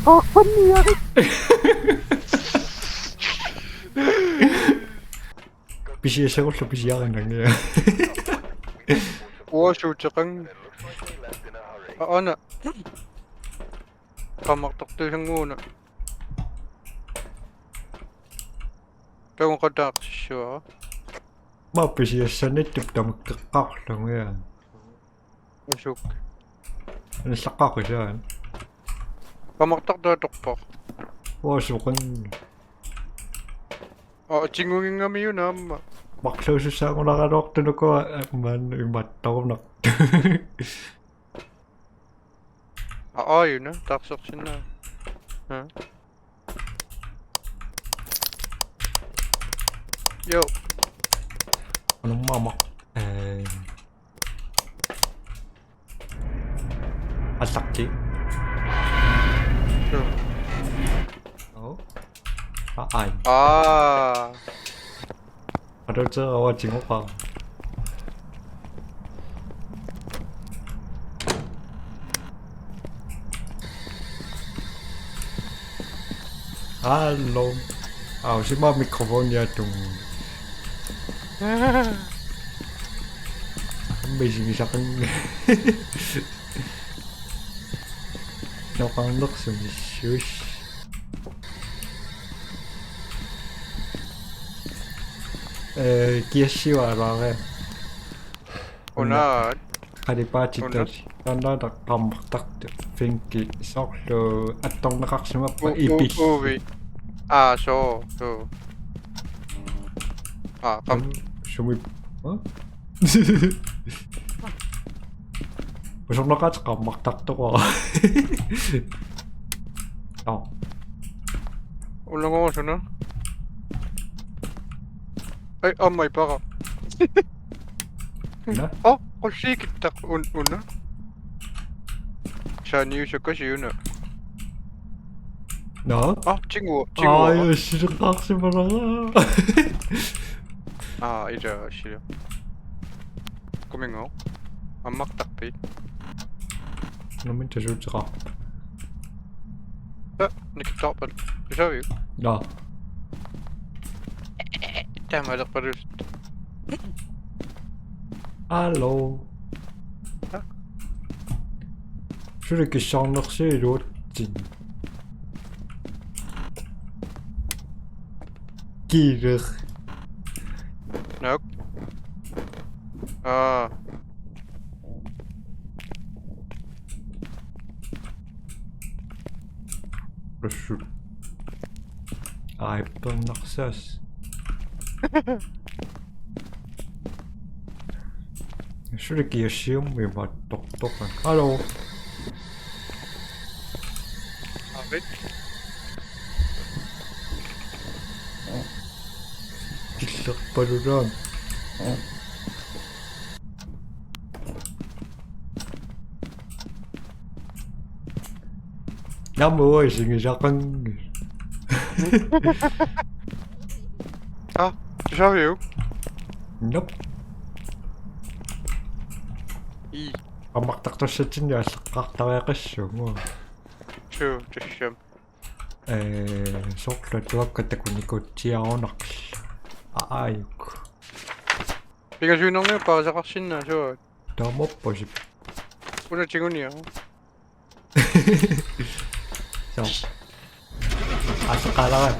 Funny. Pisiyasakullu pisiyaranangia. Shootjaqang ana qamartortusanguuna taunqataaqsissuara Ma pisiyassanittup tamakkeqqarlungia. usuk Nassaqaqisaan. qamartartuatorpaq Uasuqan tingungingamiuna amma maqluusussaangunaqaluartunukua man immattorunaq. aayuna taarsersinna yo Anummamaq allaqti. Oh. Ai. Aduh, jingoqa. Hallo. Si ma mikrofonnya dong. Bising-bising. Nakangnak sa shush. Kiasiwa rare. Una Kadipachitas. Tanda tak tamak finki soklo atong nakaksima pa ipis. uvi so kam Sumi. Huh? Besok nakat kamak tak to ko. Oh. ulang ko na ay may baka Na? sikit una siya niyo kasi yun No? 친구 아유 싫은 깍지 마라. 이제 싫어 꾸명어 안막딱비 너무 재밌지가. 니키 toppen zo je 야. maar dat gerust Hallo. 저렇게 쌍락세로 진. Gierig. ook Rusuk. Ik ben nog 6. 저렇게 시험에 막 똑똑한. Hallo. weet Gilak paluran. Namu singisakan. zo je Nope. 이 Qamartartussatsin yaallaqartariaqassuu. zo dus Sortlatuakkatakunikutsiarunarl. Aayuk. 이거 주인형네 빠져가 신나 저 Taamopposip. 오늘 지금이야 So. Asaqalarat.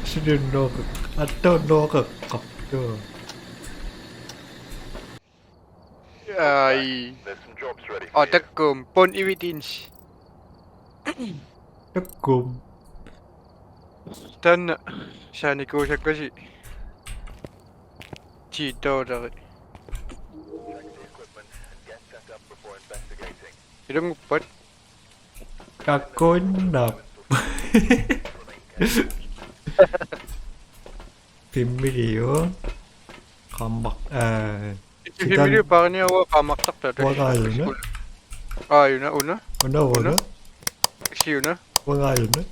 Sinunno attonnoqa qaptu. 이 어떻게 본 evidence Takkum. 단 샤니고 샤까지 지도자리 이런 거 봐. Kakunap. Pimilio. Kamak 비밀이 바니아와 까막딱다 Wangayuna. 유나 우나 Una. 시우나 Wangayuna.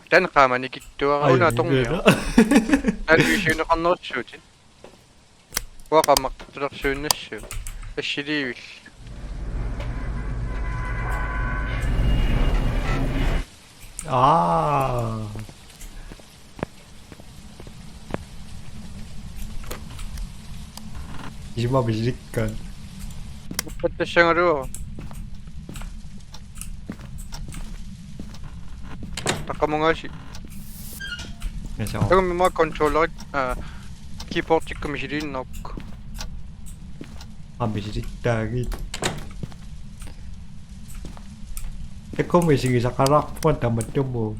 단 가만히 기도가 우나 동네야 난 위시우나 건너 쇼지 와 까막딱다 쇼는 쇼 시리 아. 이마 미지니까. Pwede siyang ano. Taka mo nga siya. 그래서 Pero may mga controller, keyboard check kami siya din, no? 아 미지니까기. 에코 미지기 사카락 폰다 맞죠 뭐.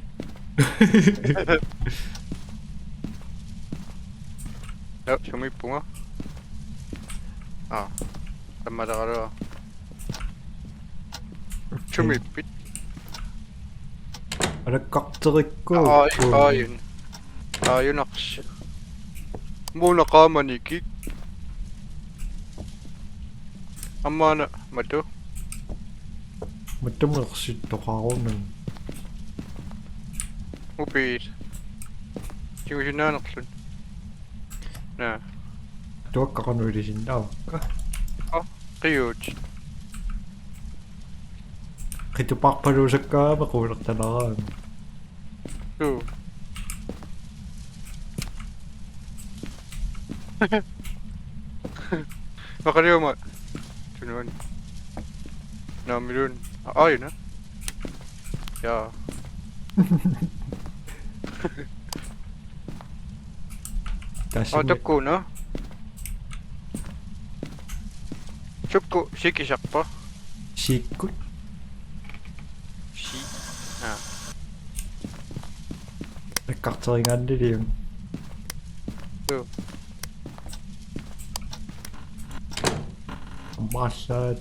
Siya may punga. Tama na ka rin. Sumipit. Ano kaktarik ko. Yun. Yun aks. Muna ka manikik. Ama na, mato. 맞죠 뭐 혹시 또 가오는. Upit. Siya siya na naksun. Na. 또 아까 건 어디신다. Cute. 그때 빡파로서 까 막 그렇잖아. So. Makaliw mo. Sunod. Nami dun. Yun na. Yeah. 다시 Takko na. Shukko, shiki shak pa. 시굿. Shi. 각자인 안들이요. So. 마샷.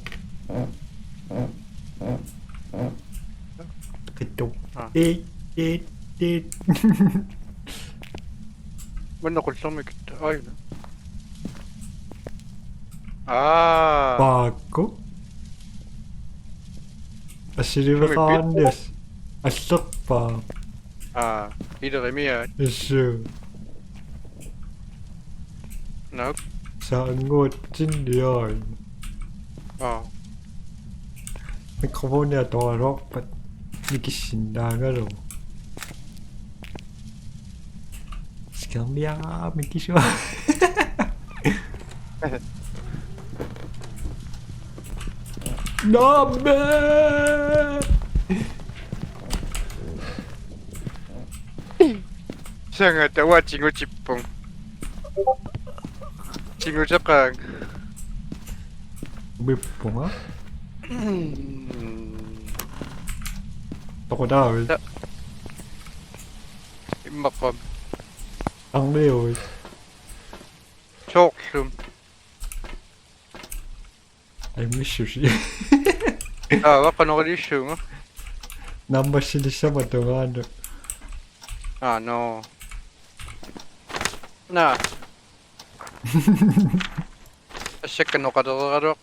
그쪽. 띠띠띠. Mana ko lang may kita. Yun na. 바고. 아시리바가 안 됐어. 아싸빠. Ida kami yan. 있어. Nope. 상고 찐디야. 미크로폰에 도와줘. 이게 신나가로. 스kam이야 미키 좋아. 너무. Siya nga tawa, chingo chipong. Chingo chakang. 미뽕아? 또고다 왜? Imakam. 안 그래요. Chok sum. I miss you. Waka no kali sung. 남바 시리샤 마동안. No. Na. Siya ka no kadalaro.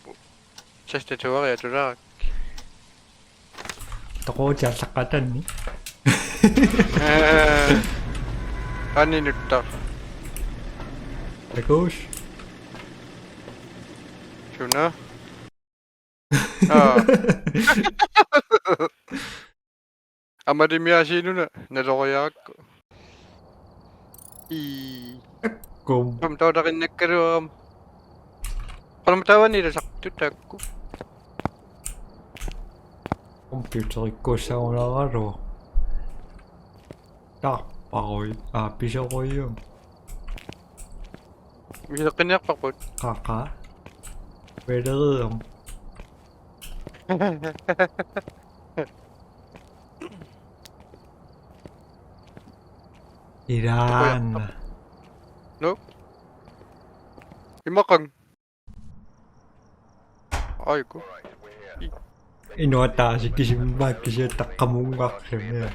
Siya sa tuwa kaya turak. 또고 자삭하다니. Aninutta. Tagosh. Shuna. Amadimiyashi no na. Naroyak. 꼼. Kung tawag na kinig ka rin. Kung matawan nila sakto tako. 컴퓨터 있고 사오나가로. 딱 빠고이. 아 비셔고요. Bisa kanya pa po. 카카. 왜르음. 이란. No? Imakang. Ay ko. 이노타 시키시마 기시 딱 까문각하면.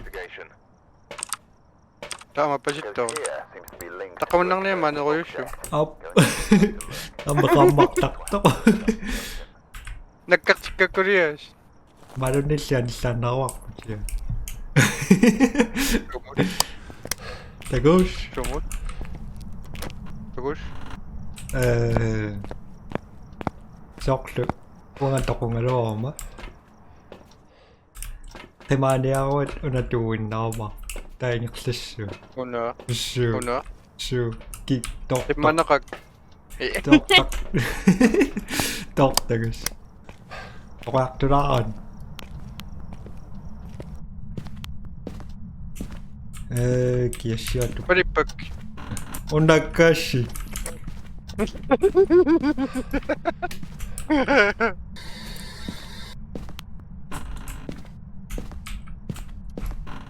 Tama pa siya to. Takaman lang na yaman ako yun. 업. 막딱딱. Nagkaksika ko rin. 말은 시안 나왔고. tagosh. Sumot. Tagus. Soklo. Kung ang takong aroma. Temaniawa unatuin nauma. Taingiqlassu. Una. Ssu. Una. Ssu. Kittor. Timmanaqak. Tortak. Tortagus. Oqartularaan. Kiassiatu. Palippak. Unakkashi.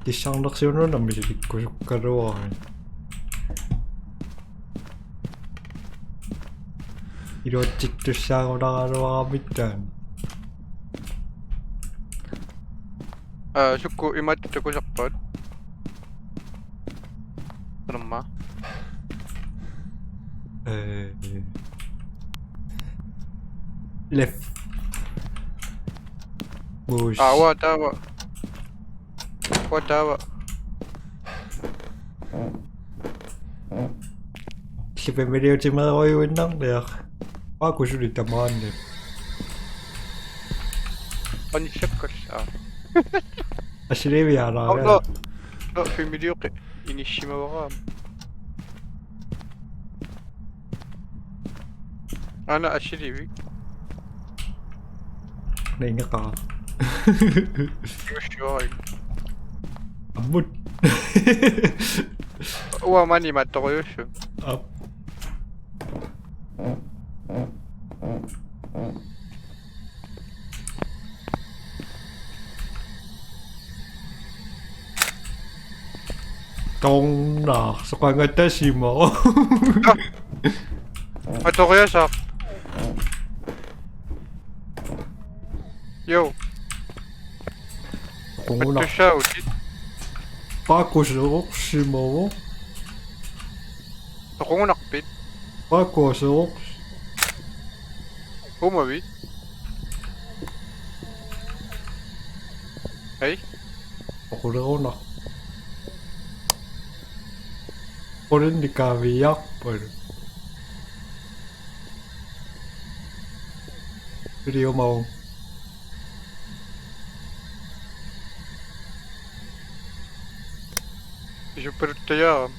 Kissarnersiununa misilikkusukkaluarin. Iluatsittussaarularaaluaramittaan. Sukku imattukusarpaat. Anamma. Left. Bush. Watawa. Watawa. Sipemiliotimaroiuinnarliaq. Paakusulitamaanni. Anissakkas. Asilivialaara. No, fimilioqi. Inishimawaraam. Ana ashilivi. Ningaqa. Yushoi. Ammut. Uwa mani mattoyushu. Up. Tong soqangatasimo. Mattoyusha. Yo. Qunguna Mattoshauti. paakusuruqsimo. Toqunaqpit. Paakusuruq. Humavi. Hey. Qulleruna. Qulindikaviarpul. Video mau. Supertaya.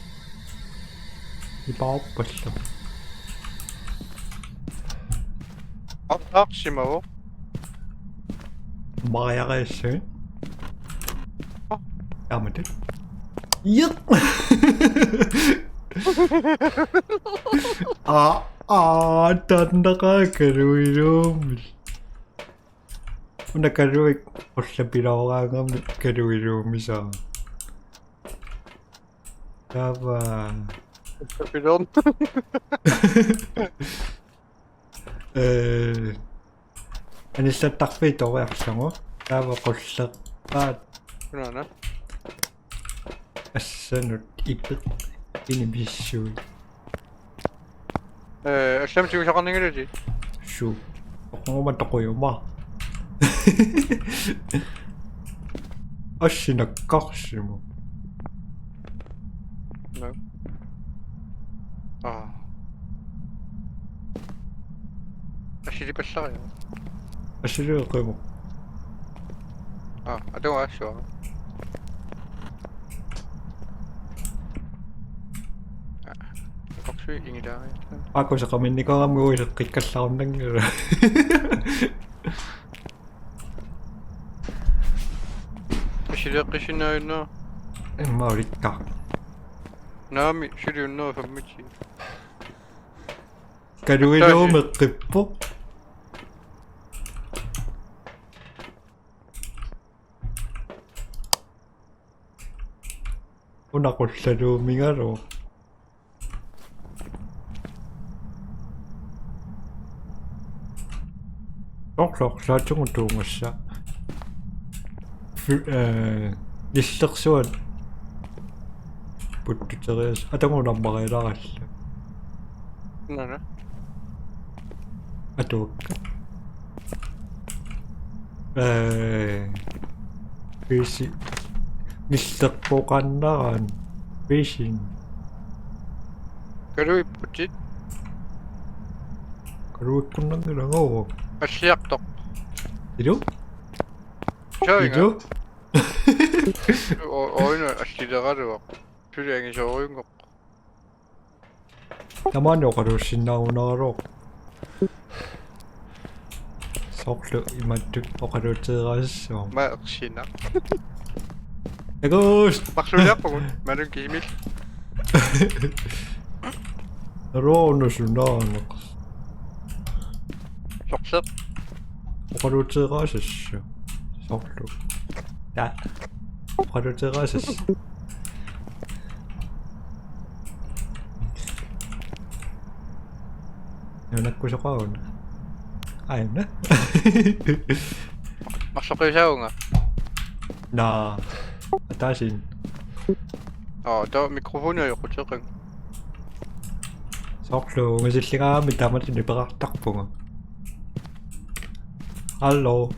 Ipaappallu. Aqsimawo. Mariareessuin. Oh. Jamen det. Yep. Tandaqaakaluiluumil. Unakaluik ullapilooraangamni kaluiluumisaa. Tava. Pilon. Anissattaqpiitoriarsangu. Tava qulleqpaat Nana. assanut ipeq inimissui. Ashamsi ushaqarningalati. Shu. Oqonguma toquyuma. Assinakkarsimu. No. Ashili passaya. Asilueqimu. Atunga ashwa. Oksui ingidaari. Aqusaqaminniqaramguileqqikkallarnangira. Ashiliqqishinnaayunna. Immaurikka. Naami shiliunna fammichi. Kaluiluumeqqippu. Unaqulluumigalu. Orlorlaatunguttuungassa. Lissersuat. Puttuterias atangunarmarilaralla. Nana. Atuukka. Pisi. Lisserpoqannaraan. Pisin. Kalui putit. Kaluikkunnangilangoo. Asliaqtoq. Idu? Showinga. Idu? Oyunu aşırı Sürekli oyun yok. 나만 여가로시 나오나로 속로 이만두 어가로 들어갔어 Bak Şina. 이거 Bak şöyle yapma. Benim giymiş. 로노슈나노 Çok sık. 어가로 들어갔어 속로 야 어가로 들어갔어 연락고 저거 아니네 Masuk ke jauh nggak? 나 다시 Oh, ada mikrofonnya ya kecil. 속로 이제 시간 미담한테 내가 딱 보고 할로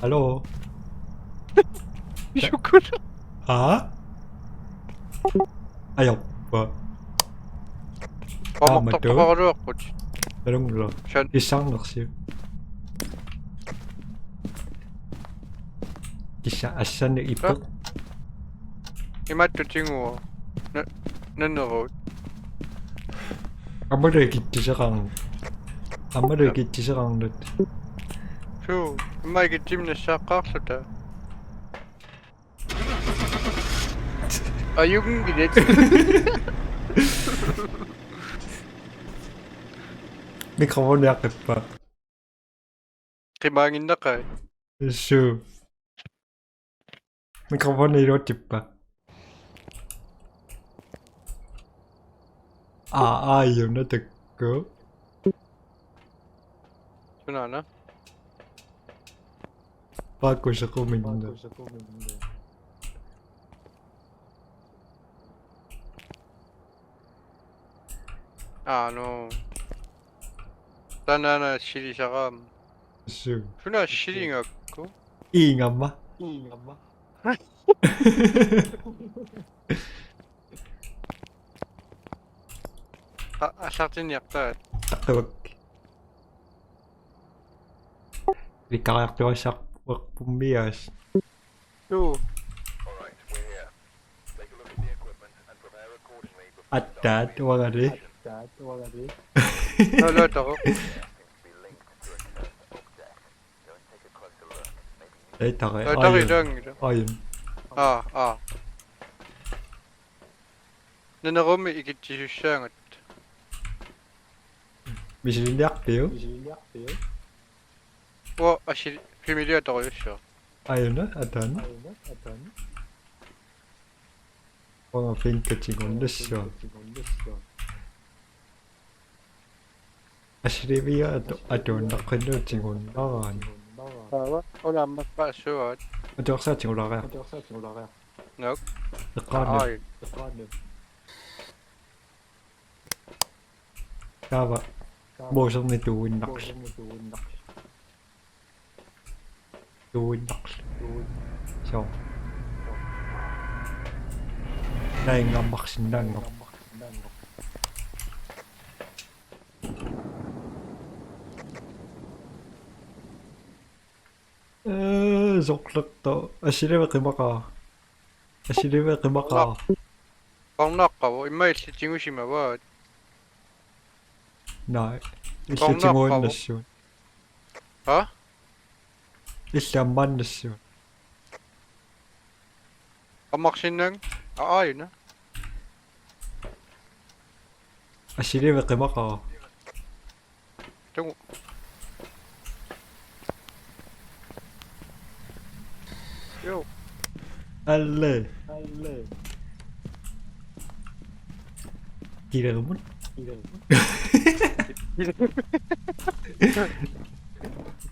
할로 Syukur. 아? 아yok 뭐 Pamuk tak betul. terlalu aku. 이런 걸로 Sen 이상락시 기사 아산의 이쁘 imat tu tingu. Nenero. 아무리 기지랑 아무리 기지랑 Şu, imat gittim ne şakak sudah. Ayung gitu. 미크로폰 약간 봐 Kembangin dah kay. 슈 미크로폰 이렇게 봐 이거 듣고 Şuna na. 받고 싶고 믿는다 No. Sana na şiri şakam. 슈 Şuna şiri ngakku. 이잉엄마 Asatin yakta. 딱 리카가 뼈싹 분비야스 Şu. 아따 도와가리 Hala tako. 데이터가 Tayo lang. 아윤 Nanarumi ikitishushangat. 미실리 약배요 Aşırı familiar tako yun. 아윤은 아단 뭔가 핑크 지금 됐어 아시리비아 아돈 나큰도 지금 나간 Wala mas pa suot. 어디서 지금 나가 No. 득하네 Ay. 까봐 모성의 두인 낚시 저 나인가 막 신난 거 속력도 아시리베 그마가 Pang nakaw. Imay si Chingushima ba? 나 깜짝 일시 증오인 놀라고. 났어 Ha? 일시 안 만났어 Kamaksin nang? Ay na. 아시리베 그마가 Tungo. Yo. 알레 기름은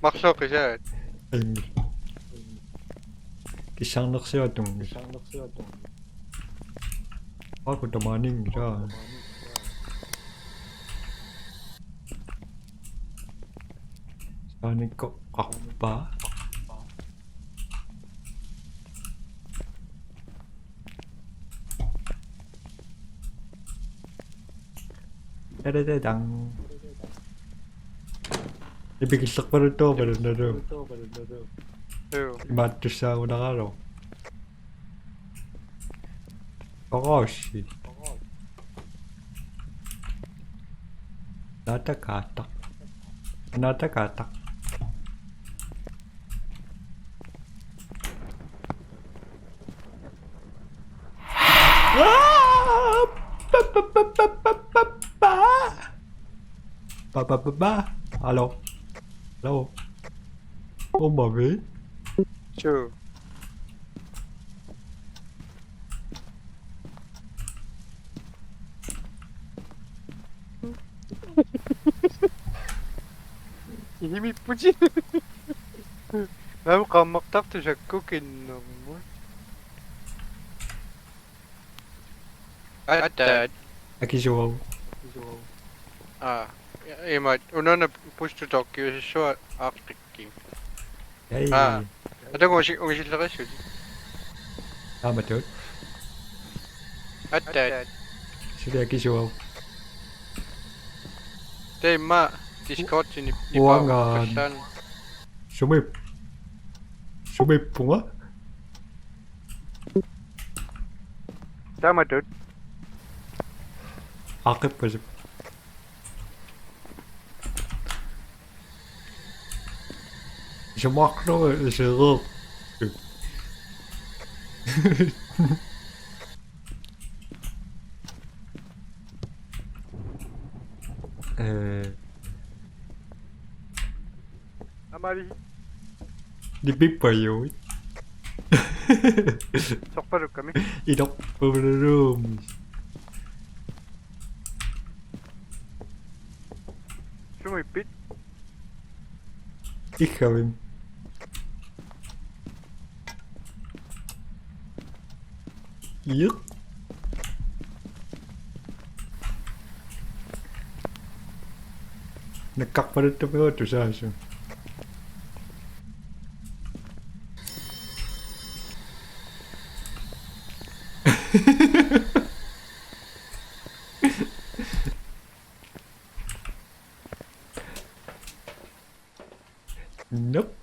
Maksok ka siya. 아니 기상력세와 동네 아그 마닝이라 사니까 아빠 따라다당 이렇게 싹 바를 또 바른다로 Yo. 맞추사 오나가로 garage. Natakata. Natakata. Alo. Alo. Ông bà ví. Chưa. 힘이 이쁘지? 나무 감막딱도 자꾸 겠노. At Aqui João. Ima, unana push to talk you short arctic. Hey. I don't want you to rush you. À mà trước. At Sẽ đi aqui João. Te ma Discord ni Uang Sumip. Sumip pun á. Tama dude. Akip pa siya. Siya makro siya rop. Amari. Di big pa yun. Sokparu kami. Idok pa room. Sumipit. Ikawin. Yuk. Nakak pa rin ito sa aso. Nope.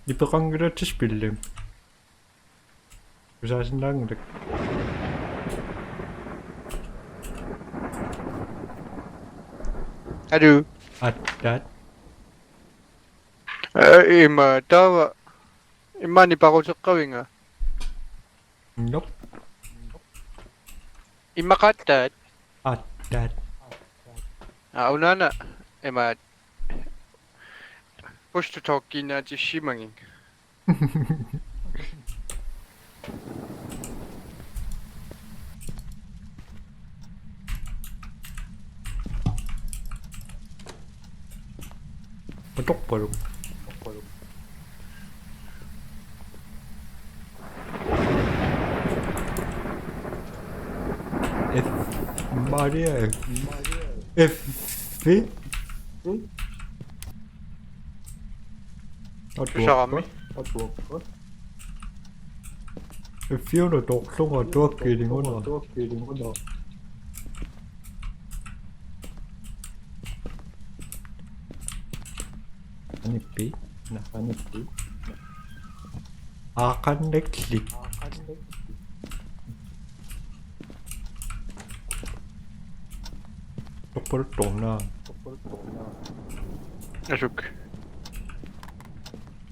Di pa kang gratis film. Usasin lang. Aduh. At that. Ima, tawa. Ima ni pa ako sa kawing ah. Nope. Ima katat. At that. Unana. Ima. Push to talk na ji shimangin. Patok pa rin. F. Maria. F. Siya kami. If you know talk so much talk kidding on. Hanipi. Hanipi. Akan neklik. 똑바로 똥나. Asuk.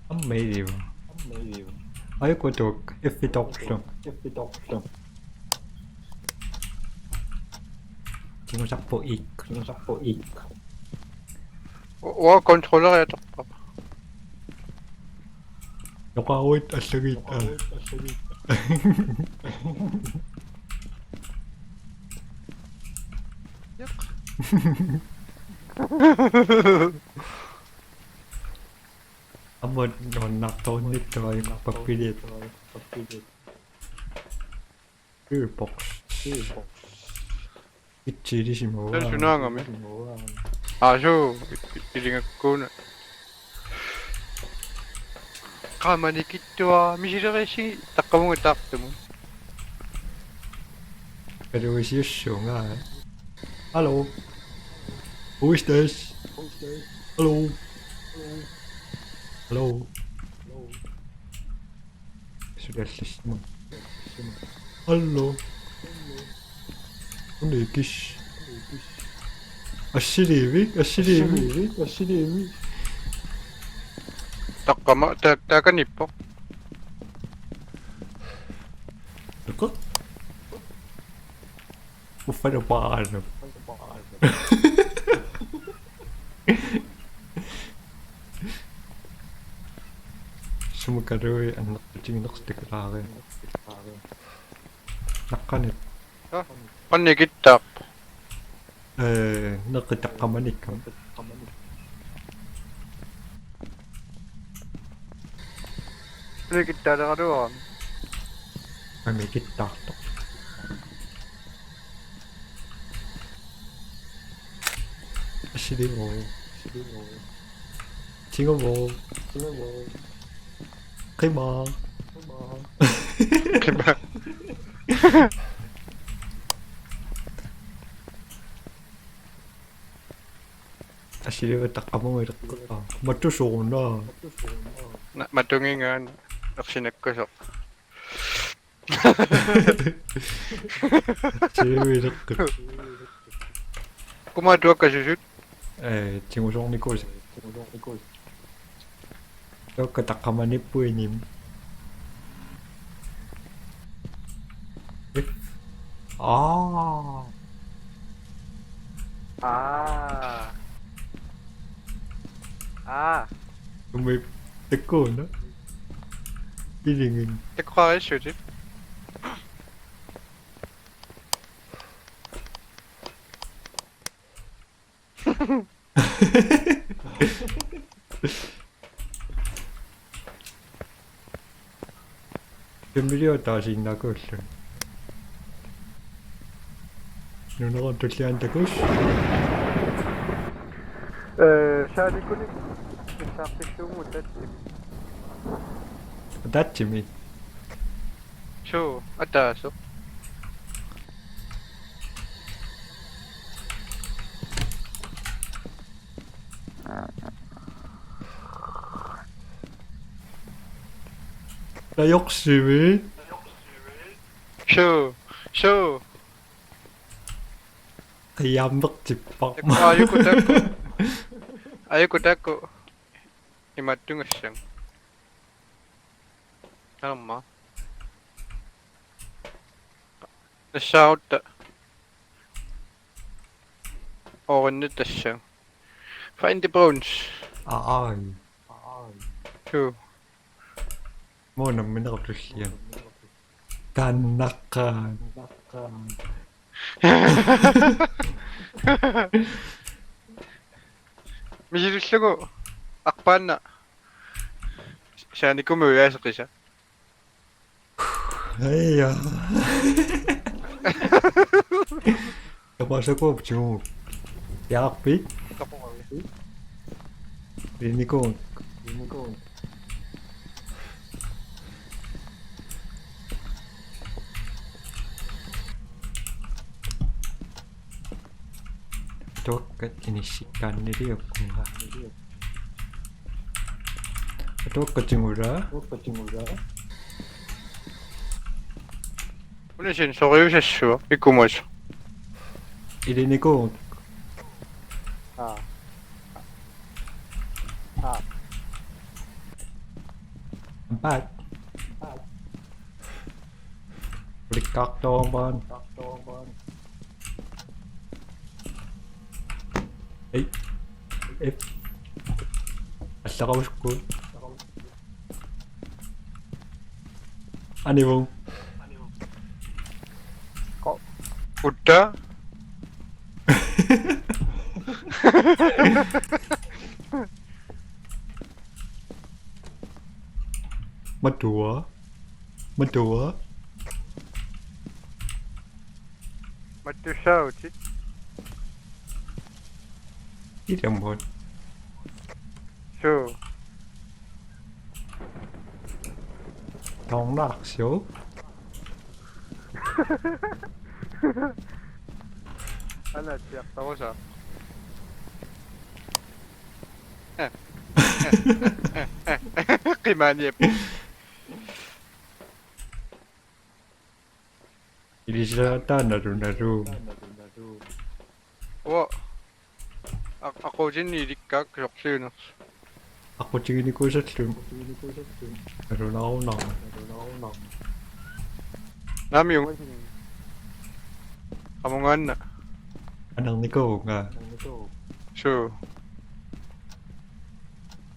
Amazing. Ay ko tok. If it option. Sinusakpo ik. Wa controller ya tak. Nakawit asagita. Ama non nitoy papilit. Box. Itchiri mo. Saan suna kami? So, pilingan ko na. Kamanikit to Mishira kasi takka mo takta mo. Pero is yung nga. Hello. Who is this? Hello. Hello. Sudah mo. Halo. 오늘 기시. 아시리위? 아시리위? Takama, takan ipo. 이거? 오빠를 봐는. Sumakaroy ang nakating nakastikrake. Nakanit. Panigitak. Nakitakamanit ka. Panigitak na karoon. Ay, may kita to. Asili mo. Tingo mo. Kima. Diba? Asili mo takamo ito ka. Matusok na. Matungingan. Naksinagkusok. Asili mo ito ka. Kumadua ka susut. 친구종 니콜. 저 takama니 뿌이님. 아. May teko na. Pilingin. Teko ka susut. Familiar tasin na ko siya. Nung nakontrolyan ta ko siya. Shari ko ni. Sakit mo dati. Dati mi. So, ataso. 나 욕심이. So. Kaya magtipak. Ayoko dako. Imatungas siyang. Ano ma? Na-shout da. Oo, nito siyang. Find the bones. Ay. So. Mo naman nakontrolyan. Kanakan. Misiluslago. Akpan na. Siya ni kumuyasok siya. Ay, Napasa ko, почему? Yakpi? Rinig ko. Tokat inisikan niliyokunga. Tokat jingura. 오늘 진 소리우셨어. 이거 뭐죠? Irinig ko. Empat. Blikak doon. Ay. Asa ka ko. Ano mo? 웃다? Madua? 맞추셔오지? 이름 뭐? 쇼. 동락쇼? 하나 지약 나오자. 그만이 Ilisata naru. Wa ako din nilikak soksin. Ako tingin ko sa slum. Naru na ako na. Nami yung kamungan na. Anang niko nga. So,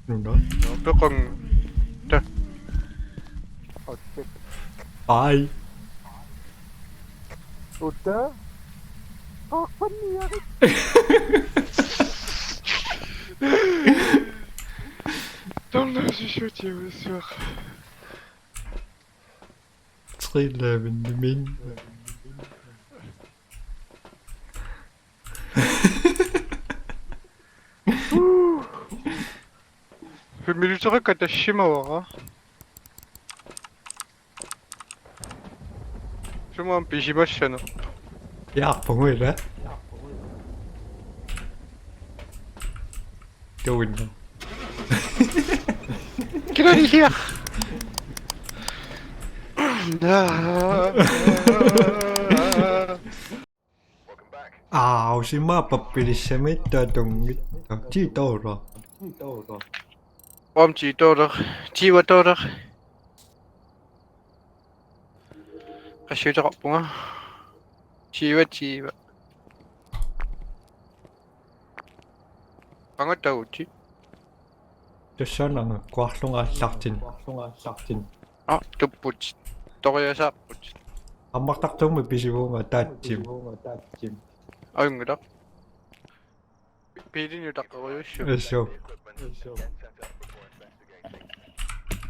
Ano na? to kung ta Bye. Udah. Kapan nih ya? Давно шучу, все. Trille med min. 밀주가 갖다 심어와. 좀만 비시마시잖아. Ja, på mig da. Doing now. 기다리세요. Sinma papilisemetta tongit. Chi toro. 엄지 떠러, 지와 떠러. 가시자 뽕아. 지와. 방았다 오지? Tässä on kuahlunga sartin. 아, 또 보지. 떠야사 보지. Ammartartuumi pisivuunga taatsim. 아윤그다. 비린이 닦아고요쇼. Eso.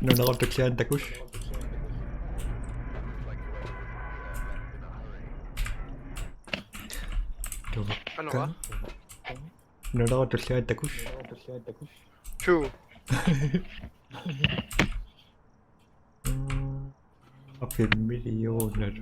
Nunarotuksiaan takus. ano ka? Nunarotuksiaan takus. 주. Apin miljoner.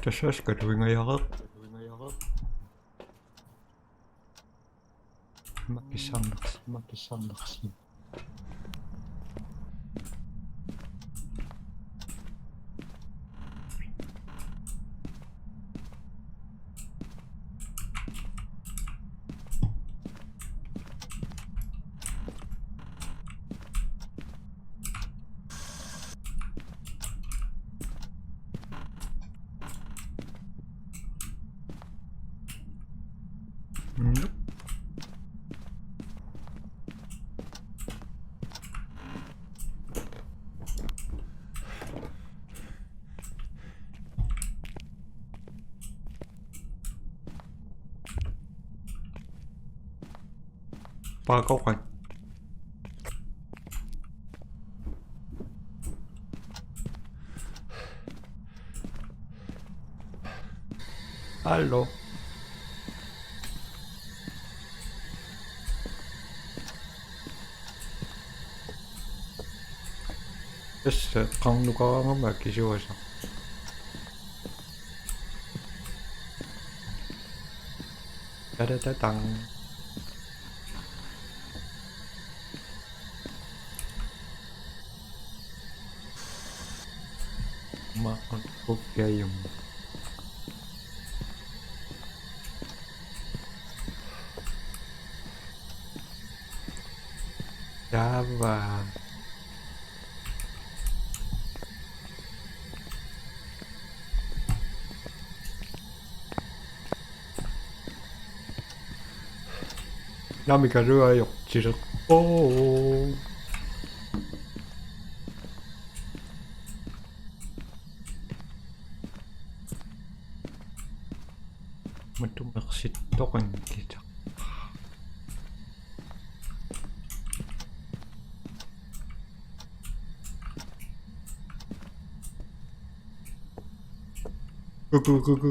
Tässä ska du inga göra. Maki Sanders. Ba góc này. Alo. Tässä kannukaa on mäkin suosa. Tadadadang. Mà con phúc gây dùng đá và Namikaru yok çocuk. 오. Mình trung được xịt tốt anh thì chắc.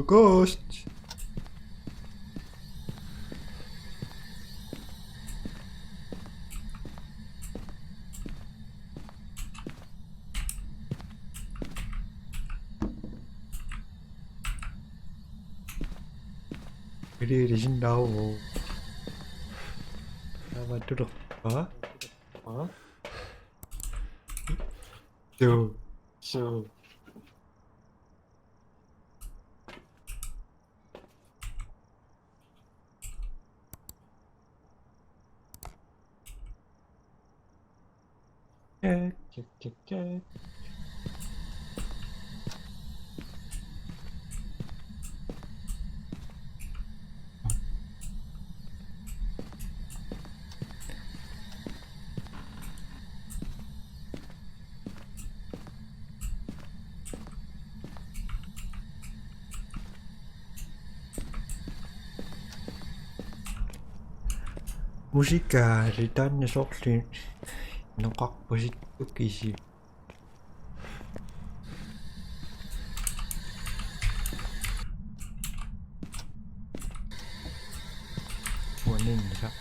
Ghost. Cái đi thì xin đâu. Sao mà tôi được hả? Hả? Chưa. Sure. Chết. Música return softly nó có music cực kỳ gì warningครับ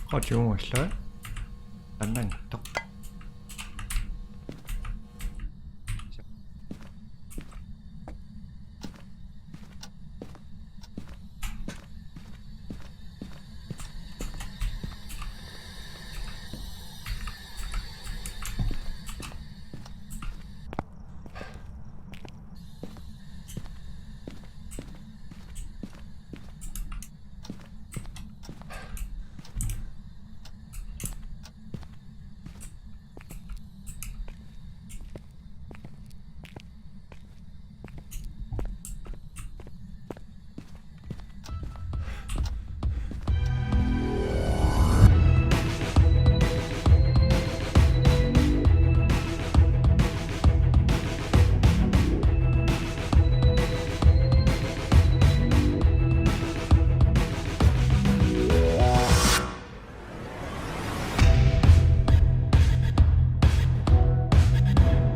ขอชิมหมดเลยอันนั้นตก